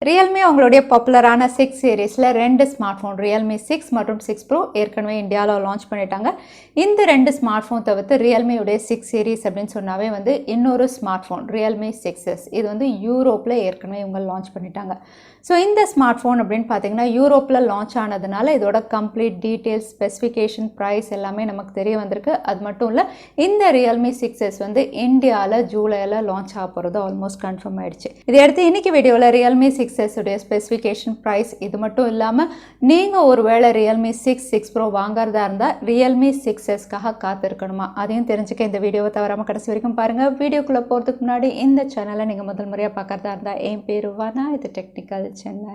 Realme அவங்களுடைய பாப்புலரான 6 சீரிஸ்ல ரெண்டு ஸ்மார்ட் ஃபோன் Realme 6 மற்றும் 6 Pro ஏற்கனவே இந்தியால லான்ச் பண்ணிட்டாங்க. இந்த ரெண்டு ஸ்மார்ட் ஃபோன் தவிர்த்து Realme உடைய 6 சீரிஸ் அப்படினு சொன்னாவே வந்து இன்னொரு ஸ்மார்ட் ஃபோன் Realme 6s இது வந்து யூரோப்ல ஏற்கனவே இவங்க லான்ச் பண்ணிட்டாங்க. சோ இந்த ஸ்மார்ட் ஃபோன் அப்படினு பாத்தீங்கன்னா யூரோப்ல லான்ச் ஆனதுனால இதோட கம்ப்ளீட் டீடைல்ஸ், ஸ்பெசிஃபிகேஷன், பிரைஸ் எல்லாமே நமக்கு தெரிய வந்திருக்கு. அது மட்டும் இல்ல இந்த Realme 6s வந்து இந்தியால ஜூலைல லான்ச் ஆக போறது ஆல்மோஸ்ட் கன்ஃபார்ம் ஆயிடுச்சு. இதை அடுத்து இன்னைக்கு வீடியோல Realme 6s உடைய ஸ்பெசிஃபிகேஷன், பிரைஸ் இது மட்டும் இல்லாம நீங்க ஒருவேளை Realme 6 Pro வாங்குறதா இருந்தா Realme 6s காக காத்திருக்கணுமா அதையும் தெரிஞ்சுக்க இந்த வீடியோவை தவறாம கடைசி வரைக்கும் பாருங்க. வீடியோக்குள்ள போறதுக்கு முன்னாடி இந்த சேனலை நீங்க முதல் முறையா பார்க்கறதா இருந்தா என் பேரு வானா, இது technical Chennai.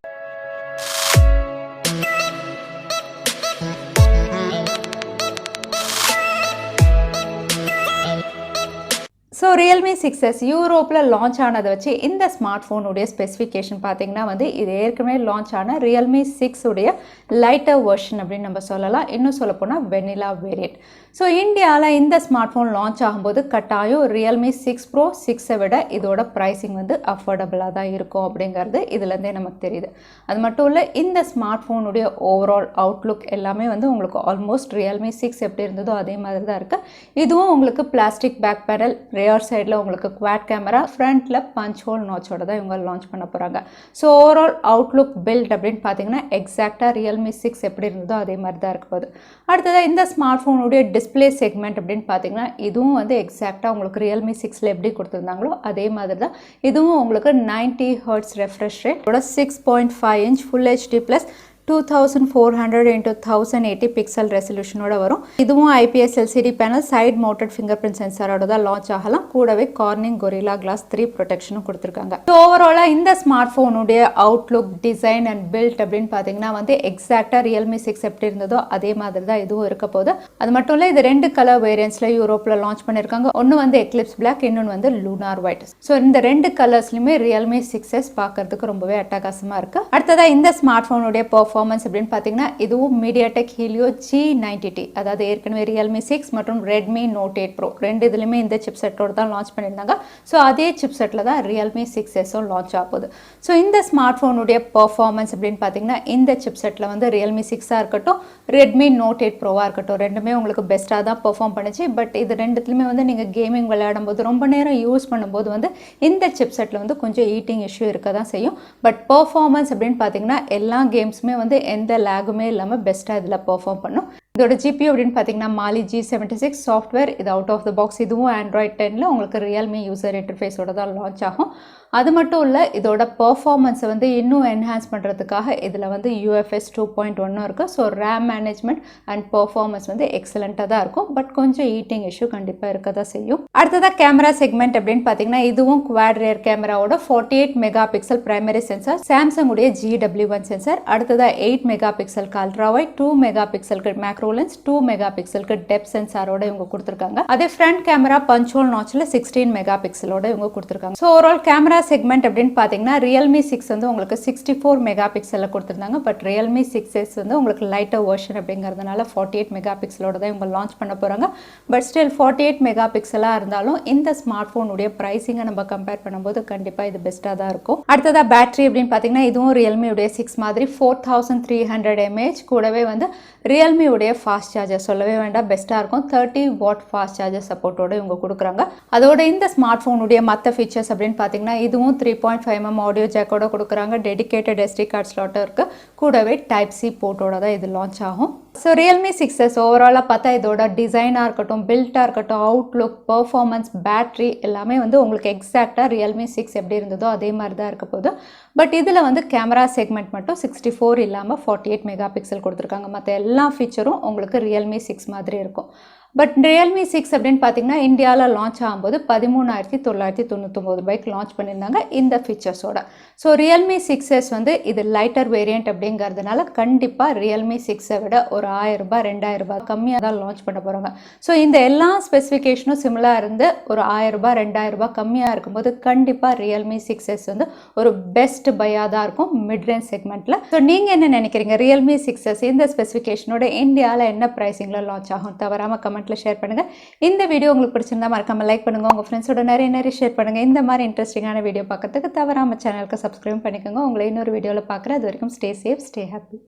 So Realme 6s யூரோப்பில் லான்ச் ஆனதை வச்சு இந்த ஸ்மார்ட் ஃபோனுடைய ஸ்பெசிஃபிகேஷன் பார்த்தீங்கன்னா வந்து இது ஏற்கனவே லான்ச் ஆன Realme 6 உடைய லைட்டர் வெர்ஷன் அப்படின்னு நம்ம சொல்லலாம். இன்னும் சொல்லப்போனால் வெனிலா வேரியன்ட். ஸோ இந்தியாவில் இந்த ஸ்மார்ட் ஃபோன் லான்ச் ஆகும்போது கட்டாயம் Realme 6 Pro 6ஐ விட இதோட ப்ரைஸிங் வந்து அஃபோர்டபுளாக தான் இருக்கும் அப்படிங்கிறது இதுலேருந்தே நமக்கு தெரியுது. அது மட்டும் இல்லை இந்த ஸ்மார்ட் ஃபோனுடைய ஓவரால் அவுட்லுக் எல்லாமே வந்து உங்களுக்கு ஆல்மோஸ்ட் Realme 6 எப்படி இருந்ததோ அதே மாதிரி தான் இருக்குது. இதுவும் உங்களுக்கு பிளாஸ்டிக் பேக் பேனல், ரியர் சைடில் உங்களுக்கு குவாட் கேமரா, ஃப்ரண்ட்டில் பஞ்ச் ஹோல் நாச்சோட தான் இவங்க லான்ச் பண்ண போகிறாங்க. ஸோ ஓவரால் அவுட்லுக் பில்ட் அப்படின்னு பார்த்தீங்கன்னா எக்ஸாக்டாக Realme 6 எப்படி இருந்ததோ அதே மாதிரி தான் இருக்க போகுது. அடுத்ததாக இந்த ஸ்மார்ட் ஃபோனுடைய டிஸ்பிளே செக்மெண்ட் அப்படின்னு பார்த்தீங்கன்னா இதுவும் வந்து எக்ஸாக்டாக உங்களுக்கு Realme 6ல எப்படி கொடுத்துருந்தாங்களோ அதே மாதிரி தான் இதுவும் உங்களுக்கு 90 Hz refresh rate, 6.5 inch full HD plus 2400 into 1080 pixel ரெசல்யூஷனோட வரும். இதுவும் IPS LCD panel, side mounted fingerprint சென்சாரோட தான் லான்ச் ஆகலாம். கூடவே கார்னிங் கொரில்லா கிளாஸ் 3 ப்ரொடெக்ஷனும் கொடுத்துருக்காங்க. ஸோ ஓவராலாக இந்த ஸ்மார்ட் ஃபோனுடைய அவுட்லுக், டிசைன் அண்ட் பில்ட் அப்படின்னு பார்த்தீங்கன்னா வந்து எக்ஸாக்டாக Realme 6 எப்படி இருந்ததோ அதே மாதிரி தான் இதுவும் இருக்க போகுது. அது மட்டும் இல்லை இது ரெண்டு கலர் வேரியன்ட்ஸில் யூரோப்பில் லான்ச் பண்ணியிருக்காங்க. ஒன்று வந்து எக்லிப்ஸ் பிளாக், இன்னொன்று வந்து லூனார் ஒயிட். ஸோ இந்த ரெண்டு கலர்ஸ்லையுமே Realme 6s பார்க்கறதுக்கு ரொம்பவே அட்டகாசமாக இருக்குது. அடுத்ததாக இந்த ஸ்மார்ட் ஃபோனுடைய பர்ஃபார்மன்ஸ் அப்படின்னு பார்த்தீங்கன்னா இதுவும் MediaTek Helio G90T, அதாவது ஏற்கனவே Realme 6 மற்றும் Redmi Note 8 Pro ரெண்டு இதுலையுமே இந்த சிப் செட்டோட தான் லான்ச் பண்ணியிருந்தாங்க. ஸோ அதே சிப் செட்டில் தான் Realme 6s லான்ச் ஆகுது. ஸோ இந்த ஸ்மார்ட் ஃபோனுடைய பர்ஃபார்மன்ஸ் அப்படின்னு பார்த்தீங்கன்னா இந்த சிப் செட்டில் வந்து Realme 6ஆக இருக்கட்டும், Redmi Note 8 Proவாக இருக்கட்டும், ரெண்டுமே உங்களுக்கு பெஸ்ட்டாக தான் பெர்ஃபார்ம் பண்ணிச்சு. பட் இது ரெண்டுத்துலையுமே வந்து நீங்கள் கேமிங் விளையாடும் போது ரொம்ப நேரம் யூஸ் பண்ணும்போது வந்து இந்த சிப் செட்டில் வந்து கொஞ்சம் ஈட்டிங் இஷ்யூ இருக்க தான் செய்யும். பட் பர்ஃபார்மன்ஸ் அப்படின்னு பார்த்தீங்கன்னா எல்லா கேம்ஸுமே வந்து எந்த லேகுமே இல்லாமல் பெஸ்ட்டாக இதில் பெர்ஃபார்ம் பண்ணும். இதோட GPU அப்படின்னு பார்த்தீங்கன்னா Mali G76 சாஃப்ட்வேர், இது அவுட் ஆஃப் த பாக்ஸ். இதுவும் Android 10ல உங்களுக்கு Realme யூசர் இன்டர்ஃபேஸோட தான் லான்ச் ஆகும். அது மட்டும் இல்லை இதோட பர்ஃபார்மன்ஸை வந்து இன்னும் என்ஹான்ஸ் பண்ணுறதுக்காக இதில் வந்து UFS 2.1 இருக்குது. So RAM management and performance வந்து எக்ஸலண்ட்டாக தான் இருக்கும். பட் கொஞ்சம் ஈட்டிங் இஷ்யூ கண்டிப்பாக இருக்க தான் செய்யும். அடுத்ததாக கேமரா செக்மெண்ட் அப்படின்னு பார்த்தீங்கன்னா இதுவும் குவாட் ரியர் கேமராவோட 48 megapixel primary sensor, Samsung உடைய GW1 சென்சார். அடுத்ததாக 8 மெகா பிக்சலுக்கு அல்ட்ரா வைட், 2 மெகா பிக்சலுக்கு மேக்ரோ லென்ஸ், 2 மெகா பிக்சலுக்கு டெப்த் சென்சாரோட இவங்க கொடுத்துருக்காங்க. அதே ஃப்ரண்ட் கேமரா பஞ்ச் ஹோல் நாச்சில் 16 மெகா பிக்சலோட இவங்க கொடுத்துருக்காங்க. ஸோ ஓவரால் கேமரா செக்மெண்ட் அப்படின்னு பார்த்தீங்கன்னா Realme 6 வந்து உங்களுக்கு 64 மெகா பிக்சலில் கொடுத்துருந்தாங்க. பட் Realme 6s வந்து உங்களுக்கு லைட்டர் வெர்ஷன் அப்படிங்கிறதுனால 48 மெகா பிக்சலோட தான் இவங்க லான்ச் பண்ண போகிறாங்க. பட் ஸ்டில் 48 மெகா பிக்சலாக இருந்தாலும் இந்த ஸ்மார்ட் ஃபோனுடைய ப்ரைஸிங்கை நம்ம கம்பேர் பண்ணும்போது கண்டிப்பாக இது பெஸ்ட்டாக தான் இருக்கும். அடுத்ததாக பேட்டரி அப்படின்னு பார்த்தீங்கன்னா இதுவும் Realme உடைய 6 மாதிரி 4300 mAh, கூடவே வந்து Realme உடைய ஃபாஸ்ட் சார்ஜர் சொல்லவே வேண்டாம், பெஸ்ட்டாக இருக்கும். 30 வாட் ஃபாஸ்ட் சார்ஜர் சப்போர்ட்டோட இவங்க கொடுக்குறாங்க. அதோட இந்த ஸ்மார்ட் ஃபோனுடைய மற்ற ஃபீச்சர்ஸ் அப்படின்னு பார்த்தீங்கன்னா இதுவும் 3.5mm ஆடியோ ஜாக்கோட கொடுக்குறாங்க. டெடிகேட்டட் SD கார்ட் ஸ்லாட்டும் இருக்குது. கூடவே டைப் C போர்ட்டோட தான் இது லான்ச் ஆகும். ஸோ Realme 6s ஓவராலாக பார்த்தா இதோட டிசைனாக இருக்கட்டும், பில்ட்டாக இருக்கட்டும், அவுட்லுக், பர்ஃபார்மன்ஸ், பேட்ரி எல்லாமே வந்து உங்களுக்கு எக்ஸாக்டாக Realme 6 எப்படி இருந்ததோ அதே மாதிரி தான் இருக்க போகுது. பட் இதில் வந்து கேமரா செக்மெண்ட் மட்டும் 64 இல்லாமல் 48 மெகா பிக்சல் கொடுத்துருக்காங்க. மற்ற எல்லா ஃபீச்சரும் உங்களுக்கு Realme 6 மாதிரி இருக்கும். பட் Realme 6 அப்படின்னு பார்த்தீங்கன்னா இந்தியாவில் லான்ச் ஆகும்போது 13,999 லான்ச் பண்ணியிருந்தாங்க இந்த ஃபீச்சர்ஸோட. ஸோ Realme 6s வந்து இது லைட்டர் வேரியன்ட் அப்படிங்கிறதுனால கண்டிப்பாக Realme 6ஐ விட ஒரு $1000 $2000 கம்மியாக தான் லான்ச் பண்ண போகிறாங்க. ஸோ இந்த எல்லா ஸ்பெசிஃபிகேஷனும் சிமிலாக இருந்து ஒரு $1000 $2000 கம்மியாக இருக்கும்போது கண்டிப்பாக Realme 6s வந்து ஒரு பெஸ்ட் பையாக தான் இருக்கும் மிட் ரேஞ்ச் செக்மெண்ட்டில். ஸோ நீங்கள் என்ன நினைக்கிறீங்க? Realme 6s இந்த ஸ்பெசிஃபிகேஷனோட இந்தியாவில் என்ன ப்ரைஸிங்கில் லான்ச் ஆகும்? தவறாமல் கமெண்ட் கமெண்ட்டில் ஷேர் பண்ணுங்கள். இந்த வீடியோ உங்களுக்கு பிடிச்சிருந்தா மறக்காமல் லைக் பண்ணுங்கள். உங்கள் ஃப்ரெண்ட்ஸோட நிறைய ஷேர் பண்ணுங்கள். இந்த மாதிரி இன்ட்ரெஸ்டிங்கான வீடியோ பார்க்கறதுக்கு தவறாமல் சேனலுக்கு சப்ஸ்கிரைப் பண்ணிக்கோங்க. உங்களை இன்னொரு வீடியோவில் பார்க்குறேன். அது வரைக்கும் ஸ்டே சேஃப், ஸ்டே ஹாப்பி.